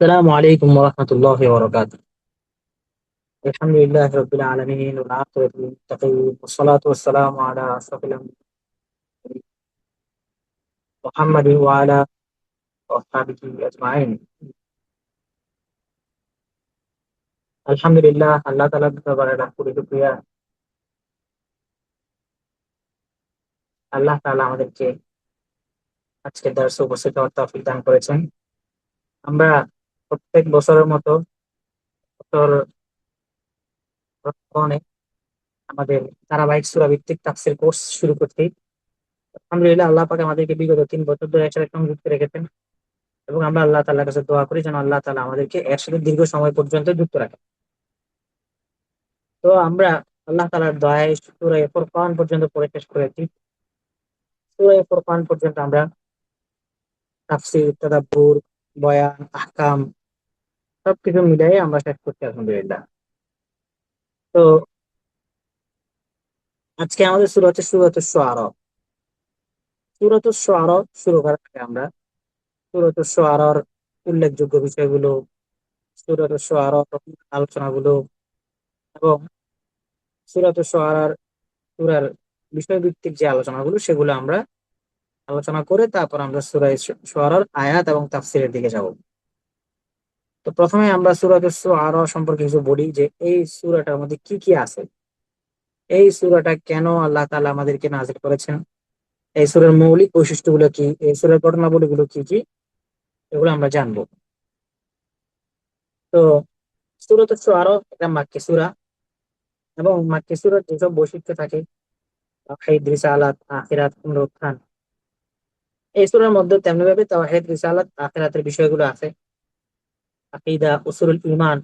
السلام عليكم ورحمة الله وبركاته. الحمد لله رب العالمين والعاقبة للمتقين والصلاة والسلام على أشرف الأنبياء محمد وعلى أصحابه أجمعين. আলহামদুলিল্লাহ, আল্লাহ তাআলার দরবারে লাখ কোটি শুকরিয়া। আল্লাহ তাআলা আমাদেরকে আজকে দর্শে উপস্থিত হওয়ার তৌফিক দান করেছেন। আমরা প্রত্যেক বছরের মতো বছর রমজানে আমাদের ধারাবাহিক সূরা ভিত্তিক তাফসীর কোর্স শুরু করছি। আলহামদুলিল্লাহ, আল্লাহ পাক আমাদেরকে বিগত 3 বছর ধরে একসাথে সংযুক্ত রেখেছেন এবং আমরা আল্লাহ তাআলার কাছে দোয়া করি যেন আল্লাহ তাআলা আমাদেরকে এর সাথে দীর্ঘ সময় পর্যন্ত যুক্ত রাখেন। তো আমরা আল্লাহ তাআলার দয়ায় সূরা ফুরকান পর্যন্ত পড়ে শেষ করেছি। সূরা ফুরকান পর্যন্ত আমরা তাফসীর, তাদাব্বুর, বয়ান, আহকাম সবকিছু মিলিয়ে আমরা শেষ করছি আলহামদুলিল্লাহ। তো আজকে আমাদের সূরা হচ্ছে সূরাতুশ শুআরা। সূরাতুশ শুআরা শুরু করার আগে আমরা সূরাতুশ শুআরার উল্লেখযোগ্য বিষয়গুলো, সূরাতুশ শুআরার আলোচনাগুলো এবং সূরাতুশ শুআরার সূরার বিষয়ভিত্তিক যে আলোচনাগুলো সেগুলো আমরা আলোচনা করে তারপর আমরা সূরা শুআরার আয়াত এবং তাফসীরের দিকে যাব। তো প্রথমে আমরা সূরাতুশ শুআরা সম্পর্কে কিছু বলি যে এই সূরাটার মধ্যে কি কি আছে, এই সূরাটা কেন আল্লাহ তাআলা আমাদেরকে নাযিল করেছেন, এই সূরার মৌলিক বৈশিষ্ট্যগুলো কি, এই সূরার ঘটনাবলীগুলো কি কি, এগুলো আমরা জানবো। তো সূরাতুশ শুআরা একটা মাক্কি সূরা এবং মাক্কি সূরার যেসব বৈশিষ্ট্য থাকে তাওহীদ, রিসালাত, আখিরাত, পুনরুত্থান, এই সূরার মধ্যে তেমনি ভাবে তাওহীদ, রিসালাত, আখিরাতের বিষয়গুলো আছে। আকীদা, উসুলুল ঈমান,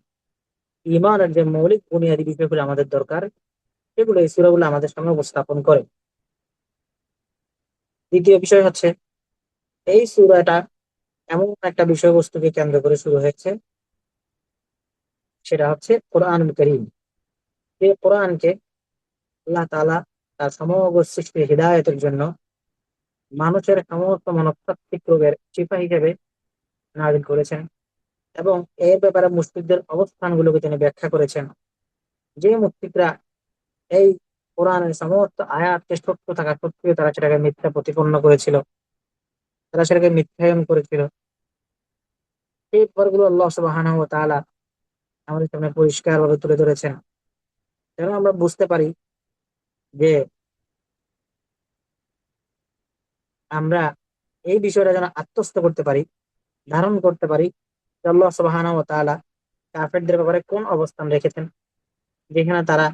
ঈমানের যে মৌলিক বুনিয়াদী বিষয়গুলো আমাদের দরকার সেগুলো এই সূরাগুলো আমাদের সামনে উপস্থাপন করে। দ্বিতীয় বিষয় হচ্ছে এই সূরাটা এমন একটা বিষয়বস্তুকে কেন্দ্র করে শুরু হয়েছে, সেটা হচ্ছে কোরআনুল কারীম। যে কোরআনকে আল্লাহ তাআলা তার সমগ্র সৃষ্টির হিদায়াতের জন্য মানুষের সমস্ত মনস্তাত্ত্বিক রোগের শিফা হিসেবে নাযিল করেছেন এবং এর ব্যাপারে মুশরিকদের অবস্থানগুলোকে তিনি ব্যাখ্যা করেছেন। যে মুশরিকরা এই কোরআনের সমস্ত আয়াতকে সত্য থাকা সত্ত্বেও তারা সেটাকে মিথ্যা প্রতিপন্ন করেছিল, তারা সেটাকে মিথ্যায়ন করেছিল, সেই ব্যাপারগুলো আল্লাহ সুবহানাহু ওয়া তাআলা আমাদের সামনে পরিষ্কার ভাবে তুলে ধরেছেন, যেন আমরা বুঝতে পারি যে আমরা এই বিষয়টা যেন আত্মস্থ করতে পারি, ধারণ করতে পারি যে আল্লাহ সুবহানাহু ওয়া তাআলা কাফেরদের ব্যাপারে কোন অবস্থান রেখেছেন, যেখানে তারা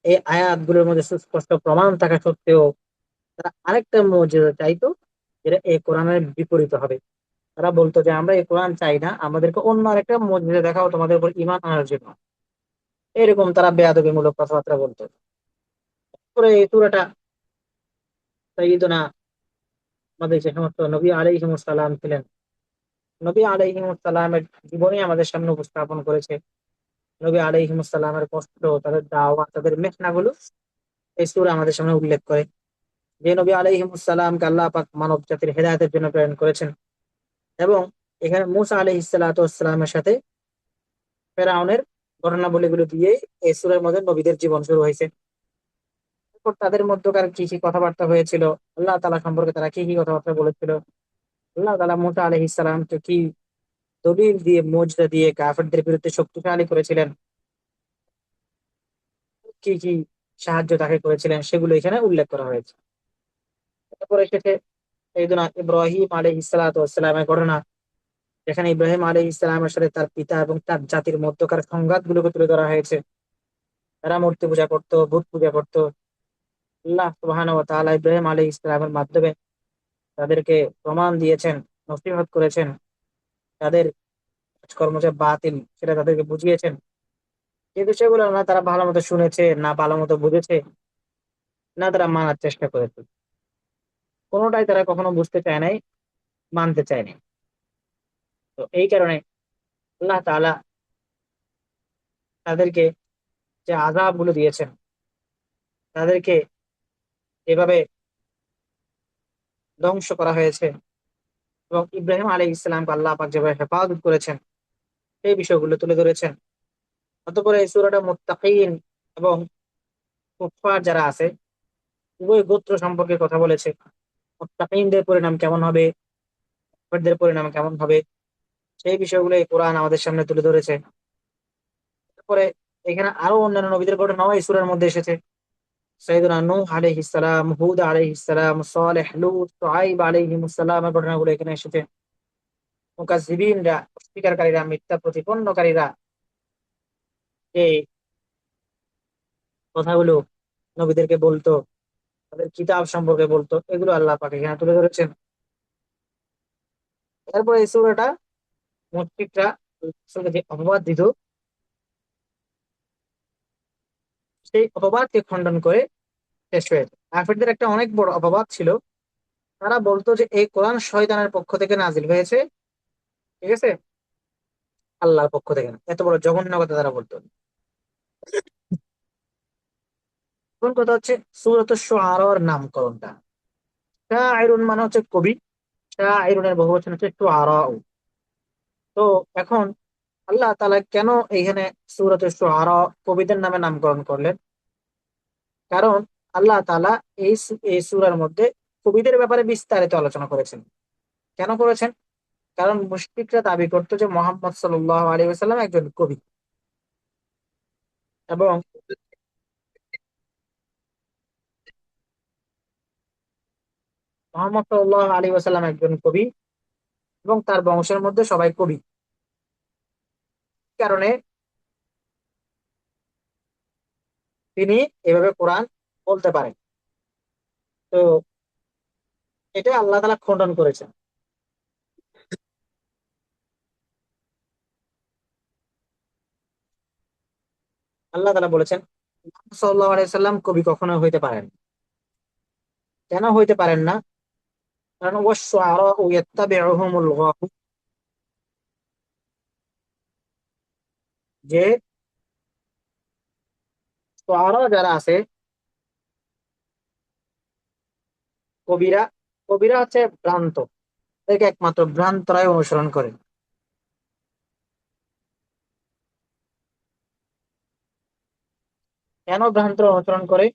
এই আয়াতগুলোর মধ্যে সুস্পষ্ট প্রমাণ থাকা সত্ত্বেও তারা আরেকটা মুজিজা চাইতো, যেটা এই কোরআনের বিপরীত হবে। তারা বলতো যে আমরা এই কোরআন চাই না, আমাদেরকে অন্য আরেকটা মুজিজা দেখাও তোমাদের উপর ঈমান আনার জন্য। এরকম তারা বেয়াদবিমূলক কথাবার্তা বলতো। পরে এই সূরাটা সাইয়্যিদুনা আমাদের যে সমস্ত নবী আলাইহিমুস সালাম ছিলেন, নবী আলাইহিমুস সালামের জীবনী আমাদের সামনে উপস্থাপন করেছে। নবী আলাইহিমুস সালামের কষ্ট, তাদের দাওয়াত, তাদের মেহনাগুলো এই সূরা আমাদের সামনে উল্লেখ করে। যে নবী আলাইহিমুস সালামকে আল্লাহ পাক মানব জাতির হেদায়েতের জন্য প্রেরণ করেছেন এবং এখানে মূসা আলাইহিস সালাতু ওয়াস সালামের সাথে ফেরাউনের ঘটনাবলীগুলো দিয়ে এই সূরার মধ্যে নবীদের জীবন শুরু হয়েছে। এরপর তাদের মধ্যকার কি কি কথাবার্তা হয়েছিল, আল্লাহ তাআলা সম্পর্কে তারা কি কি কথাবার্তা বলেছিল, আল্লাহ তাআলা মূসা আলাইহিস সালামকে কি দলিল দিয়ে মুজজা দিয়ে কাফেরদের বিরুদ্ধে শক্তিশালী করেছিলেন, কি কি সাহায্য তাকে করেছিলেন, সেগুলো এখানে উল্লেখ করা হয়েছে। তারপর এসেছে সাইয়েদুনা ইব্রাহিম আলাইহিস সালাতু ওয়াস সালামের ঘটনা, যেখানে ইব্রাহিম আলাইহিস সালামের সাথে তার পিতা এবং তার জাতির মধ্যকার সংঘাতগুলোকে তুলে ধরা হয়েছে। তারা মূর্তি পূজা করতো, ভূত পূজা করতো। আল্লাহ সুবহানাহু ওয়া তাআলা ইব্রাহিম আলাইহিস সালামের মাধ্যমে তাদেরকে প্রমাণ দিয়েছেন, নসিহত করেছেন, তাদের কর্ম যে বাতিল সেটা তাদেরকে বুঝিয়েছেন। যে বিষয়গুলো না তারা ভালো মতো শুনেছে, না ভালো মতো বুঝেছে, না তারা মানার চেষ্টা করেছে, কোনোটাই তারা কখনো বুঝতে চায় নাই, মানতে চায় নাই। তো এই কারণে আল্লাহ তাআলা তাদেরকে যে আযাব গুলো দিয়েছেন, তাদেরকে এভাবে ধ্বংস করা হয়েছে এবং ইব্রাহিম আলাইহিস সালামকে আল্লাহ পাক যেভাবে হেফাজত করেছেন, সেই বিষয়গুলো তুলে ধরেছেন। অতঃপর এই সূরাটা মুত্তাকিন এবং কুফফার যারা আছে উভয় গোত্র সম্পর্কে কথা বলেছে। মুত্তাকিনদের পরিণাম কেমন হবে, কাফেরদের পরিণাম কেমন হবে, সেই বিষয়গুলো এই কোরআন আমাদের সামনে তুলে ধরেছে। তারপরে এখানে আরো অন্যান্য নবীদের ঘটনাও এই সূরার মধ্যে এসেছে। সাইয়েদুনা নূহ আলাইহিস সালাম, হুদ আলাইহিস সালাম, সালেহ, লূত, শুআয়ব আলাইহিমুস সালামের ঘটনাগুলো এখানে এসেছে। মুকাজ্জিবিনরা, অস্বীকারীরা, মিথ্যা প্রতিপন্নকারীরা এই কথাগুলো নবীদেরকে বলতো, তাদের কিতাব সম্পর্কে বলতো, এগুলো আল্লাহ পাক এখানে তুলে ধরেছেন। এরপর এই সূরাটা মুশরিকরা রাসূলকে যে অপবাদ দিত, সেই অপবাদকে খণ্ডন করে শেষ হয়েছে। কাফেরদের একটা অনেক বড় অপবাদ ছিল, তারা বলতো যে এই কোরআন শয়তানের পক্ষ থেকে নাজিল হয়েছে, ঠিক আছে, আল্লাহর পক্ষ থেকে না। এত বড় জঘন্য কথা তারা বলতো। কোন কথা হচ্ছে সূরাত শুআরার নামকরণটা, শাআইরুন মানে হচ্ছে কবি, শাআইরুনের বহুবচন হচ্ছে শুআরা। তো এখন আল্লাহ তাআলা কেন এইখানে সূরাত শুআরা কবিদের নামে নামকরণ করলেন? কারণ আল্লাহ তাআলা এই সূরার মধ্যে কবিদের ব্যাপারে বিস্তারিত আলোচনা করেছেন। কেন করেছেন? কারণ মুশরিকরা দাবি করতো যে মোহাম্মদ সাল্লাল্লাহু আলাইহি ওয়াসাল্লাম একজন কবি, এবং মোহাম্মদ সাল্লাল্লাহু আলাইহি ওয়াসাল্লাম একজন কবি এবং তার বংশের মধ্যে সবাই কবি। কারণে তিনি এভাবে কোরআন বলতে পারেন। তো এটা আল্লাহ তাআলা খণ্ডন করেছেন। আল্লাহ তাআলা বলেছেন মুহাম্মদ সাল্লাল্লাহু আলাইহি ওয়াসাল্লাম কবি কখনো হইতে পারেন। কেন হইতে পারেন না? কারণ ওয়াশ-শুআরা ইয়াত্তাবিউহুমুল গাওয়ুন, যে শুআরা যারা আছে, কবিরা, কবিরা হচ্ছে ভ্রান্ত, এদেরকে একমাত্র ভ্রান্তরাই অনুসরণ করে। কেন ভ্রান্তরা অনুসরণ করে?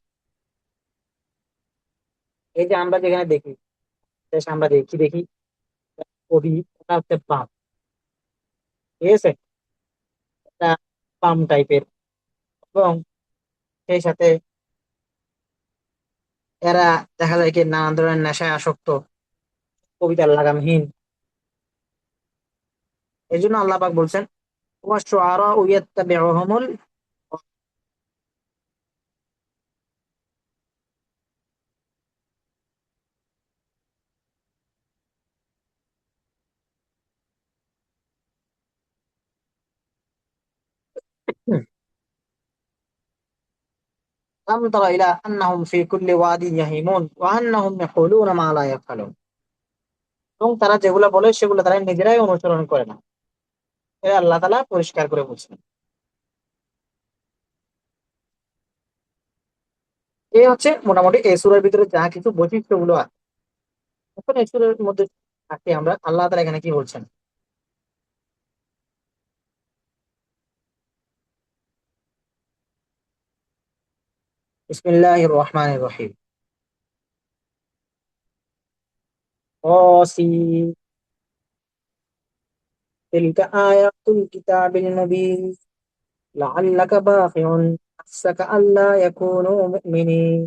এই যে আমরা যেখানে দেখি, দেশে আমরা দেখি দেখি কবি, ওটা হচ্ছে বাম, ঠিক আছে, এটা বাম টাইপের, এবং সেই সাথে এরা দেখা যায় কি নানান ধরনের নেশায় আসক্ত, কবিতার লাগামহীন। এই জন্য আল্লাহ পাক বলছেন ওয়াশ-শুআরা ইয়াত্তাবিউহুমুল, আম তারা ইলা আন্নাহুম ফি কুল্লি ওয়াদিন ইয়াহিমুন ওয়া আন্নাহুম ইয়াকুলুনা মা লা ইয়াফআলুন, এবং তারা যেগুলো বলে সেগুলো তারা নিজেরাই অনুসরণ করে না। এটা আল্লাহ তাআলা পরিষ্কার করে বলছেন। এই হচ্ছে মোটামুটি এই সূরার ভিতরে যা কিছু বৈশিষ্ট্যগুলো আছে। এখন এই সূরার মধ্যে থাকি আমরা, আল্লাহ তাআলা এখানে কি বলছেন? বিসমিল্লাহির রহমানির রহিম। তাসিম, তিলকা আয়াতুল কিতাবিল মুবিন, লাআল্লাকা বাখিউন নাফসাকা আল্লা ইয়াকুনু মুমিনিন,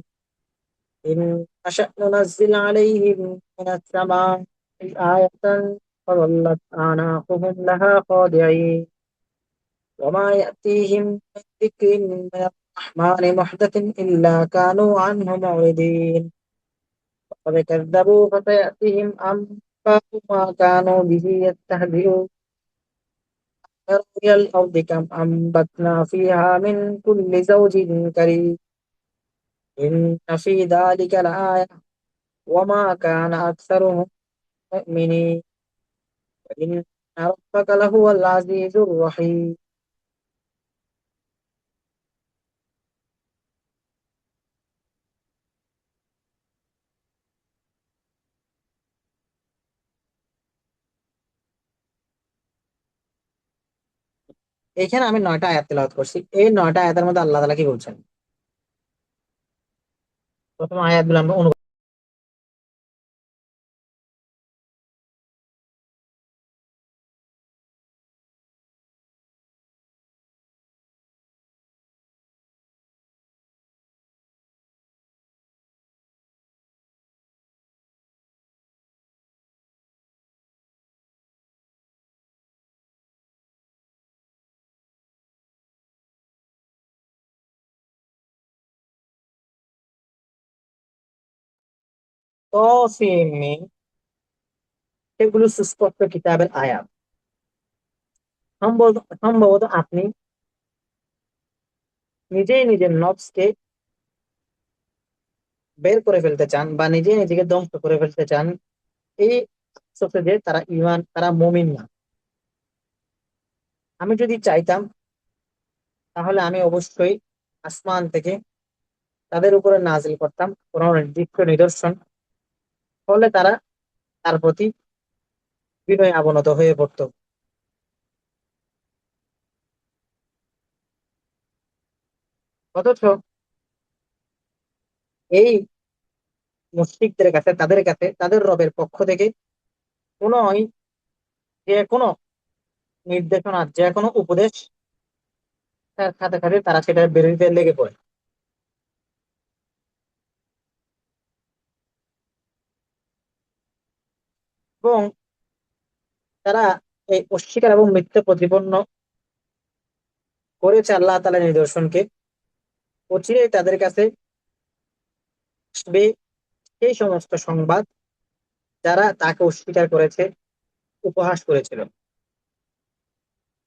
ইন নাশা নুনাজ্জিল আলাইহিম মিনাস সামাই আয়াতান ফাযাল্লাত আনাকুহুম লাহা খাদি'িন, وما يأتيهم من ذكر من الرحمن محدث إلا كانوا عنه معرضين، وقد كذبوا فسيأتيهم أنباء ما كانوا به يستهزئون، يرمي الأرض كم أنبتنا فيها من كل زوج كريم، إن في ذلك لآية وما كان أكثرهم مؤمنين، وإن ربك لهو العزيز الرحيم। এখানে আমি 9টা আয়াত তেলাওয়াত করছি, এই 9টা আয়াতের মধ্যে আল্লাহ তাআলা কি বলছেন? প্রথম আয়াতগুলো আমরা তসিম, এগুলো সুস্পষ্ট কিতাবের আয়াত। সম্ভবত সম্ভবত আপনি নিজেই নিজের নফসকে বের করে ফেলতে চান বা নিজেই নিজেকে ধ্বংস করে ফেলতে চান এই আফসোসে যে তারা ইমান, তারা মুমিন না। আমি যদি চাইতাম তাহলে আমি অবশ্যই আসমান থেকে তাদের উপরে নাজিল করতাম কোন নির্দিষ্ট নিদর্শন, ফলে তারা তার প্রতি বিনয় অবনত হয়ে পড়তো। অথচ এই মুশরিকদের কাছে, তাদের কাছে তাদের রবের পক্ষ থেকে কোন, যে কোনো নির্দেশনা, যে কোনো উপদেশ তার সাথে সাথে তারা সেটার বিরুদ্ধে লেগে পড়ে এবং তারা এই অস্বীকার এবং মিথ্যা প্রতিপন্ন করেছে আল্লাহ তাআলার নিদর্শনকে। অচিরেই তাদের কাছে আসবে সেই সমস্ত সংবাদ যারা তাকে অস্বীকার করেছে, উপহাস করেছিল।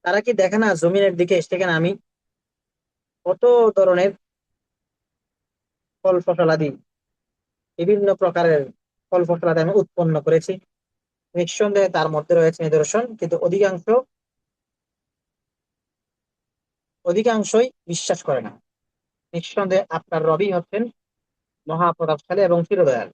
তারা কি দেখে না জমিনের দিকে সেখানে আমি কত ধরনের ফল ফসলাদি, বিভিন্ন প্রকারের ফল ফসলাদি আমি উৎপন্ন করেছি, নিঃসন্দেহে তার মধ্যে রয়েছে নিদর্শন, কিন্তু অধিকাংশই বিশ্বাস করে না। নিঃসন্দেহে আপনার রবি হচ্ছেন মহাপ্রতাপশালী এবং চিরদয়াল।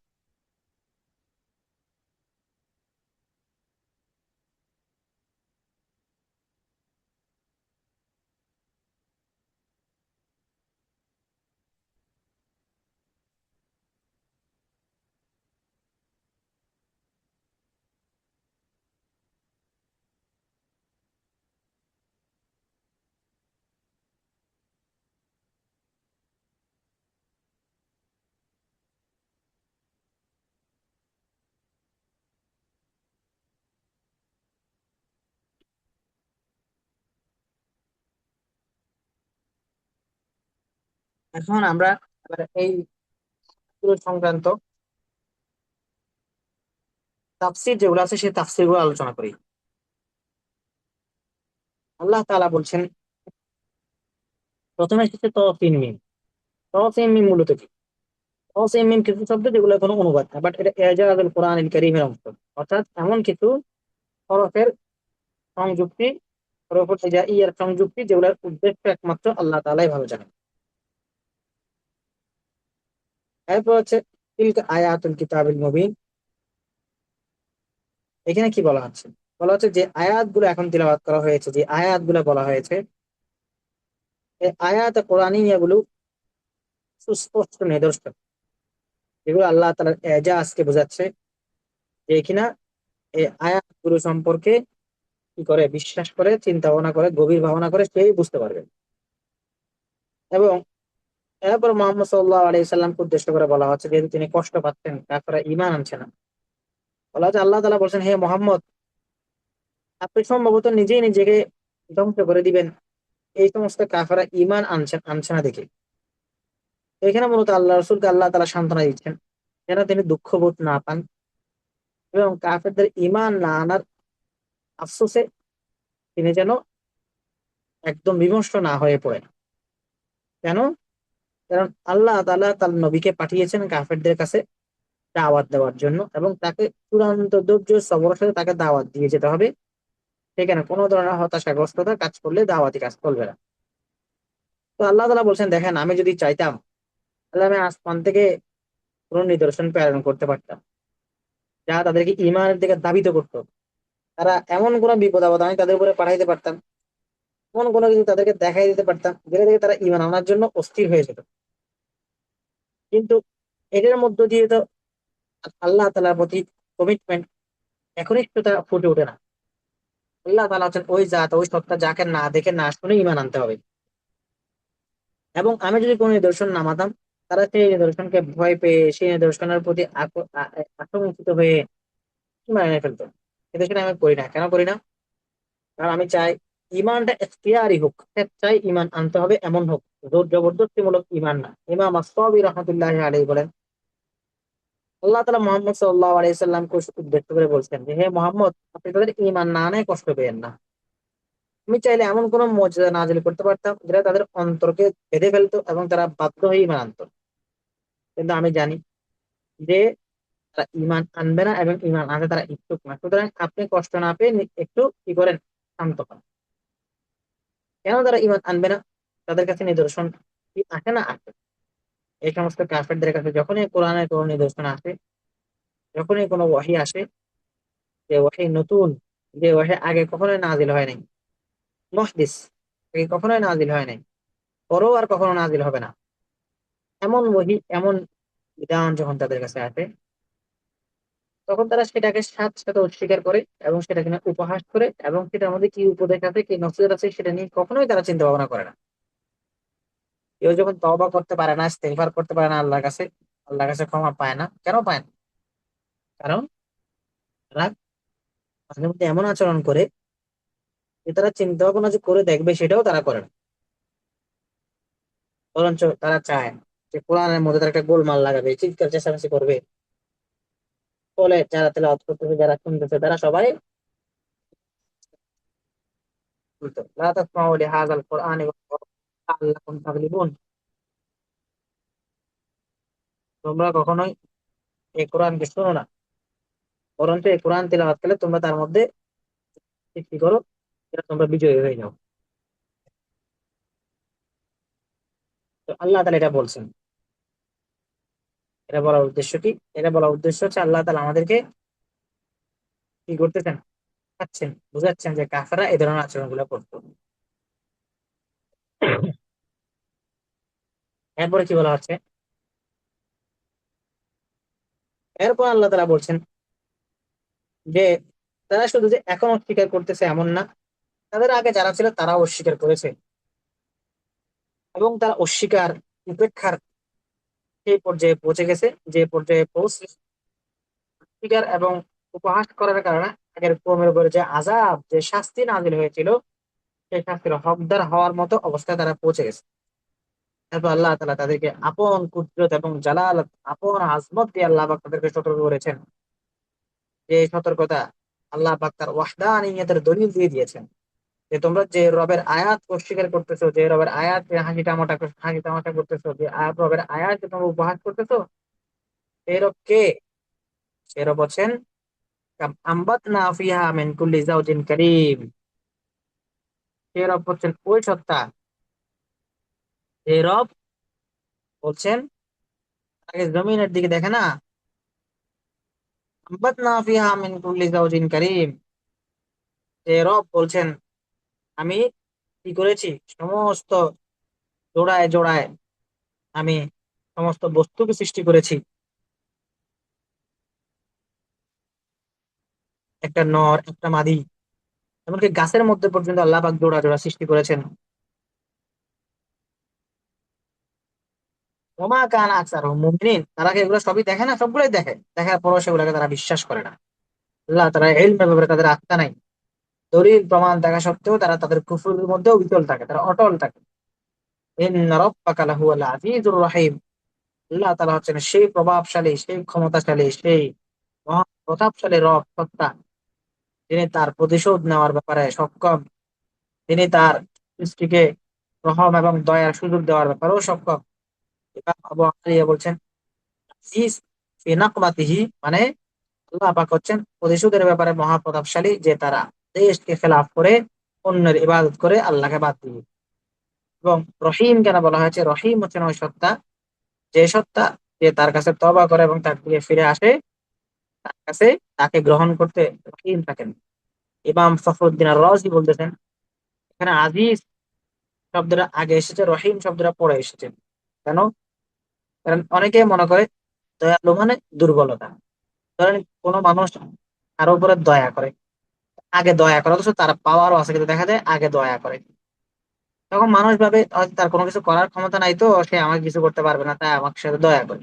এখন আমরা এবার এই সূরা সংক্রান্ত তাফসীর যেগুলো আছে সেই তাফসীর গুলো আলোচনা করি। আল্লাহ তাআলা বলছেন, প্রথমে এসেছে তসিন মিম। তসিন মিম মূলত কি? তসিন মিম কিছু শব্দ যেগুলো কোনো অনুবাদ না, বাট এটা এজাজুল কোরআনিল কারীমের অংশ। অর্থাৎ এমন কিছু হরফের সংযুক্তি, হরফুল হিজাইয়ার সংযুক্তি যেগুলোর উদ্দেশ্য একমাত্র আল্লাহ তাআলাই ভালো জানেন। এরপর হচ্ছে তিলকা আয়াতুল কিতাবিল মুবিন। এখানে কি বলা হচ্ছে? বলা হচ্ছে যে আয়াতগুলো এখন তিলাওয়াত করা হয়েছে, যে আয়াতগুলো বলা হয়েছে, এই আয়াত কোরআনিয়া গুলো সুস্পষ্ট নিদর্শন, যেগুলো আল্লাহ তাআলার এজাজকে বোঝাচ্ছে, যে কিনা এই আয়াতগুলো সম্পর্কে কি করে বিশ্বাস করে, চিন্তা ভাবনা করে, গভীর ভাবনা করে সেই বুঝতে পারবে। এবং এরপর মোহাম্মদ সাল্লাল্লাহু আলাইহি সাল্লামকে উদ্দেশ্য করে বলা হচ্ছে, যেহেতু তিনি কষ্ট পাচ্ছেন, কাফেররা ঈমান আনছে না, বলা হচ্ছে আল্লাহ তাআলা বলছেন, হে মোহাম্মদ, আপনি সম্ভবত নিজেই নিজেকে ধ্বংস করে দিবেন এই সমস্ত কাফেররা ঈমান আনছে আনছে না দেখে। তো এখানে মূলত আল্লাহ রাসূলকে আল্লাহ তাআলা সান্ত্বনা দিচ্ছেন যেন তিনি দুঃখ বোধ না পান এবং কাফেরদের ঈমান না আনার আফসোসে তিনি যেন একদম বিমর্ষ না হয়ে পড়েন। কেন? কারণ আল্লাহ তাআলা তার নবীকে পাঠিয়েছেন কাফেরদের কাছে দাওয়াত দেওয়ার জন্য, এবং তাকে চূড়ান্ত ধৈর্য সবরের সাথে তাকে দাওয়াত দিয়ে যেতে হবে। সেখানে কোনো ধরনের হতাশাগ্রস্ততা কাজ করলে দাওয়াতি কাজ চলবে না। তো আল্লাহ তাআলা বলছেন, দেখেন আমি যদি চাইতাম তাহলে আমি আসমান থেকে কোনো নিদর্শন প্রেরণ করতে পারতাম যা তাদেরকে ঈমানের দিকে ধাবিত করতো। তারা এমন কোনো বিপদ আপদ আমি তাদের উপরে পাঠাইতে পারতাম এমন কোনো কিছু তাদেরকে দেখাই দিতে পারতাম যেটা থেকে তারা ঈমান আনার জন্য অস্থির হয়ে যেত। কিন্তু এটার মধ্য দিয়ে তো আল্লাহ তাআলার প্রতি কমিটমেন্ট, একনিষ্ঠতা ফুটে ওঠে না। আল্লাহ তাআলা হচ্ছেন ওই জাত, ওই সত্তা যাকে না দেখে না শুনে ঈমান আনতে হবে। এবং আমি যদি কোনো নিদর্শন না মানতাম, তারা সেই নিদর্শনকে ভয় পেয়ে সেই নিদর্শনের প্রতি আকর্ষিত হয়ে ঈমান এনে ফেলতো। কিন্তু সেটা আমি করি না। কেন করি না? কারণ আমি চাই ইমানটা এখতিয়ারি হোক, চাই ইমান আনতে হবে এমন হোক, জোর জবরদস্তিমূলক ইমান না। ইমাম আস-সাবি রহমতুল্লাহ আলাইহি বলেন, আল্লাহ তাআলা মুহাম্মদ সাল্লাল্লাহু আলাইহি সাল্লামকে উদ্দেশ্য করে বলছেন যে, হে মুহাম্মদ, আপনি তাদের ইমান না আনায় কষ্ট পেয়েন না। আমি চাইলে এমন কোন মুজিজা নাজিল করতে পারতাম যেটা তাদের অন্তরকে বেঁধে ফেলতো এবং তারা বাধ্য হয়ে ইমান আনতো। কিন্তু আমি জানি যে তারা ইমান আনবে না এবং ইমান আনতে তারা ইচ্ছুক না। সুতরাং আপনি কষ্ট না পেয়ে একটু কি করেন, শান্ত হন। কেন তারা ইমান আনবে না? তাদের কাছে নিদর্শন কি আসে না আসে? এই সমস্ত কাফেরদের কাছে যখনই কোরআনের কোনো নিদর্শন আসে, যখনই কোনো ওয়াহী আসে, যে ওয়াহী নতুন, যে ওয়াহী আগে কখনোই নাজিল হয় নাই, মুহদিস, আগে কখনোই নাজিল হয় নাই, পরেও আর কখনো নাজিল হবে না, এমন ওয়াহী, এমন বিধান যখন তাদের কাছে আসে, তখন তারা সেটাকে সাথে সাথে অস্বীকার করে এবং সেটাকে নিয়ে উপহাস করে এবং সেটার মধ্যে কি উপদেশ আছে, কি নসিহত আছে, সেটা নিয়ে কখনোই তারা চিন্তা ভাবনা করে না। কেউ যখন তওবা করতে পারে না, ইস্তেগফার করতে পারে না আল্লাহর কাছে, আল্লাহর কাছে ক্ষমা পায় না, কেন পায় না? কারণ তারা মাঝে মধ্যে এমন আচরণ করে যে তারা চিন্তা ভাবনা যে করে দেখবে সেটাও তারা করে না। বরঞ্চ তারা চায় যে কোরআনের মধ্যে তারা একটা গোলমাল লাগাবে, চিৎকার চেঁচামেচি করবে, ফলে যারা তেলাওয়াত করতেছে, যারা শুনতেছে, তারা সবাই বলতো, লা তাসমাউ লিহাযাল কুরআনি ওয়ালগাউ লাআল্লাকুম তাগলিবুন। তোমরা কখনোই এই কোরআনকে শোনো না, বরঞ্চ এই কোরআন তেলাওয়াত করলে তোমরা তার মধ্যে কি করো, যেটা তোমরা বিজয়ী হয়ে যাও। তো আল্লাহ তাআলা এটা বলছেন। এটা বলার উদ্দেশ্য কি? এটা বলার উদ্দেশ্য হচ্ছে আল্লাহ তাআলা আমাদেরকে কি করতেছেন, বুঝাচ্ছেন, বুঝাচ্ছেন যে কাফেররা এই ধরনের আচরণ গুলো করতো। এরপরে কি বলা হচ্ছে? এরপর আল্লাহ তাআলা বলছেন যে তারা শুধু যে এখন অস্বীকার করতেছে এমন না, তাদের আগে যারা ছিল তারাও অস্বীকার করেছে এবং তারা অস্বীকার উপেক্ষার সেই পর্যায়ে পৌঁছে গেছে, যে পর্যায়ে পৌঁছে অস্বীকার এবং উপহাস করার কারণে আগের কওমের উপরে যে আযাব, যে শাস্তি নাযিল হয়েছিল, সেই শাস্তির হকদার হওয়ার মতো অবস্থায় তারা পৌঁছে গেছে। তারপর আল্লাহ তাআলা তাদেরকে আপন কুদরত এবং জালালত, আপন আজমত দিয়ে আল্লাহ পাক তাদেরকে সতর্ক করেছেন। যে সতর্কতা আল্লাহ পাক তার ওয়াহদানিয়তের দলিল দিয়ে দিয়েছেন, যে তোমরা যে রবের আয়াত অস্বীকার করতেছো, যে রবের আয়াত হাসি তামাশা করতেছো, যে রবের আয়াত তোমরা উপহাস করতেছো, সেই রব কে? সেই রব হচ্ছেন আম্বাতনা ফিহা মিন কুল্লি যাওজিন কারীম। সেই রব হচ্ছেন ওই সত্তা, যে রব বলছেন, আগে জমিনের দিকে দেখে না, আম্বাতনা ফিহা মিন কুল্লি যাওজিন কারীম, যে রব বলছেন, আমি কি করেছি, সমস্ত জোড়ায় জোড়ায় আমি সমস্ত বস্তুকে সৃষ্টি করেছি, একটা নর একটা মাদী, এমনকি গাছের মধ্যে পর্যন্ত আল্লাহ পাক জোড়া জোড়া সৃষ্টি করেছেন। ওমা কানা আকসারুহুম মুমিনিন, তারা কি এগুলো সবই দেখে না? সবগুলোই দেখে, দেখার পরও সেগুলোকে তারা বিশ্বাস করে না। আল্লাহ তারা ইলমের ব্যাপারে তাদের আস্থা নাই, দলিল প্রমাণ দেখা সত্ত্বেও তারা তাদের কুফরের মধ্যেও বিচল থাকে, তারা অটল থাকে। ইন্না রাব্বাকা লাহুয়াল আজিজুর রহিম, আল্লাহ তাআলা হচ্ছেন সেই প্রভাবশালী, সেই ক্ষমতাশালী, সেই মহা প্রতাপশালী রব সত্তা, যিনি তার প্রতিশোধ নেওয়ার ব্যাপারে সক্ষম, তিনি তার সৃষ্টিকে রহম এবং দয়ার সুযোগ দেওয়ার ব্যাপারেও সক্ষম। ইমাম আবু আলিয়া বলছেন, আজিজ ফি নাকমাতিহি, মানে আল্লাহ পাক হচ্ছেন প্রতিশোধের ব্যাপারে মহাপ্রতাপশালী, যে তারা দেশকে খেলাফ করে অন্যের ইবাদত করে আল্লাহকে বাদ দিয়ে। এবং রহিম কেন বলা হয়েছে? রহিম হচ্ছেন ওই সত্তা, যে সত্তা, যে তার কাছে তওবা করে এবং তার দিকে ফিরে আসে, তার কাছে তাকে গ্রহণ করতে রহিম থাকেন। ইমাম ফখরুদ্দিন আর রাজি বলতেছেন, এখানে আজিজ শব্দটা আগে এসেছে, রহিম শব্দটা পরে এসেছে। কেন? কারণ অনেকে মনে করে দয়ালু মানে দুর্বলতা। ধরেন কোনো মানুষ কারো উপরে দয়া করে, আগে দয়া করে, অথচ তার পাওয়ারও আছে কিন্তু দেখা যায় আগে দয়া করে। তখন মানুষ ভাবে হয়তো তার কোনো কিছু করার ক্ষমতা নাই, তো সে আমাকে কিছু করতে পারবে না, তাই আমাকে সাথে দয়া করে।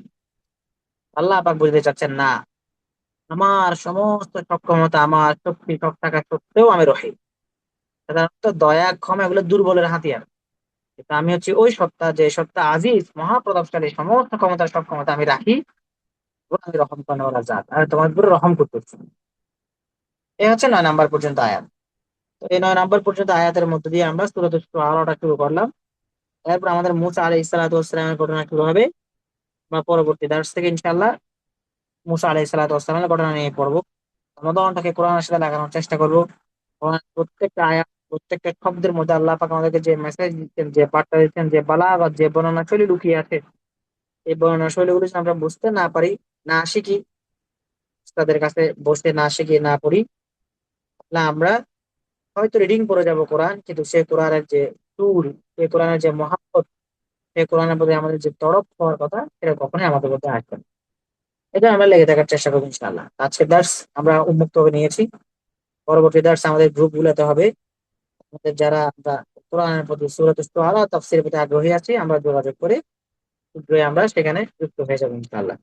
আল্লাহ পাক বুঝতে চাচ্ছেন না, আমার সমস্ত সক্ষমতা, আমার শক্তি সব থাকা সত্ত্বেও আমি রহিম। সাধারণত দয়া ক্ষমা এগুলো দুর্বলের হাতিয়ার, কিন্তু আমি হচ্ছি ওই সত্তা, যে সত্তা আজিজ মহাপ্রতাপশালী, সমস্ত ক্ষমতার সক্ষমতা আমি রাখি, এবং আমি রহম করার জাত, আর তোমার উপরে রহম করতেছি। এই হচ্ছে 9 নাম্বার পর্যন্ত আয়াত। তো এই 9 নাম্বার পর্যন্ত আয়াতের মধ্যে দিয়ে আমরা সূরাত আশ-শুআরাটা শুরু করলাম। এরপর আমাদের মুসা আলাইহিস সালাতু ওয়াস সালামের ঘটনা শুরু হবে। আমরা পরবর্তী দার্স থেকে ইনশাআল্লাহ মুসা আলাইহিস সালাতু ওয়াস সালামের ঘটনা নিয়ে পড়বো। রমাদানটাকে কোরআনের সাথে লাগানোর চেষ্টা করবো। কোরআনের প্রত্যেকটা আয়াত, প্রত্যেকটা শব্দের মধ্যে আল্লাহ পাক আমাদেরকে যে মেসেজ দিচ্ছেন, যে বার্তা দিচ্ছেন, যে বালাগাত, যে বর্ণনা শৈলী লুকিয়ে আছে, এই বর্ণনা শৈলীগুলো যদি আমরা বুঝতে না পারি, না শিখি, তাদের কাছে বসে না শিখি, না পড়ি, তাহলে আমরা হয়তো রিডিং পড়ে যাব কোরআন, কিন্তু সে কোরআনের যে সুর, সে কোরআনের যে মহাব্বত, সে কোরআনের প্রতি আমাদের যে তড়প হওয়ার কথা, সেটা কখনোই আমাদের মধ্যে আসবে না। এটা আমরা লেগে থাকার চেষ্টা করবো ইনশাআল্লাহ। আজকের দার্স আমরা উন্মুক্ত ভাবে নিয়েছি। পরবর্তী দার্স আমাদের গ্রুপ গুলোতে হবে। আমাদের যারা আমরা কোরআনের প্রতি, সূরাত আশ-শুআরা তাফসীরের প্রতি আগ্রহী আছি, আমরা যোগাযোগ করে শীঘ্রই আমরা সেখানে যুক্ত হয়ে যাবো ইনশাআল্লাহ।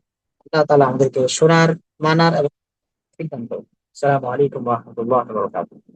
আল্লাহ তাআলা আমাদেরকে শোনার, মানার এবং সিদ্ধান্ত। আসসালামু আলাইকুম ওয়া রাহমাতুল্লাহি ওয়া বারাকাতুহু।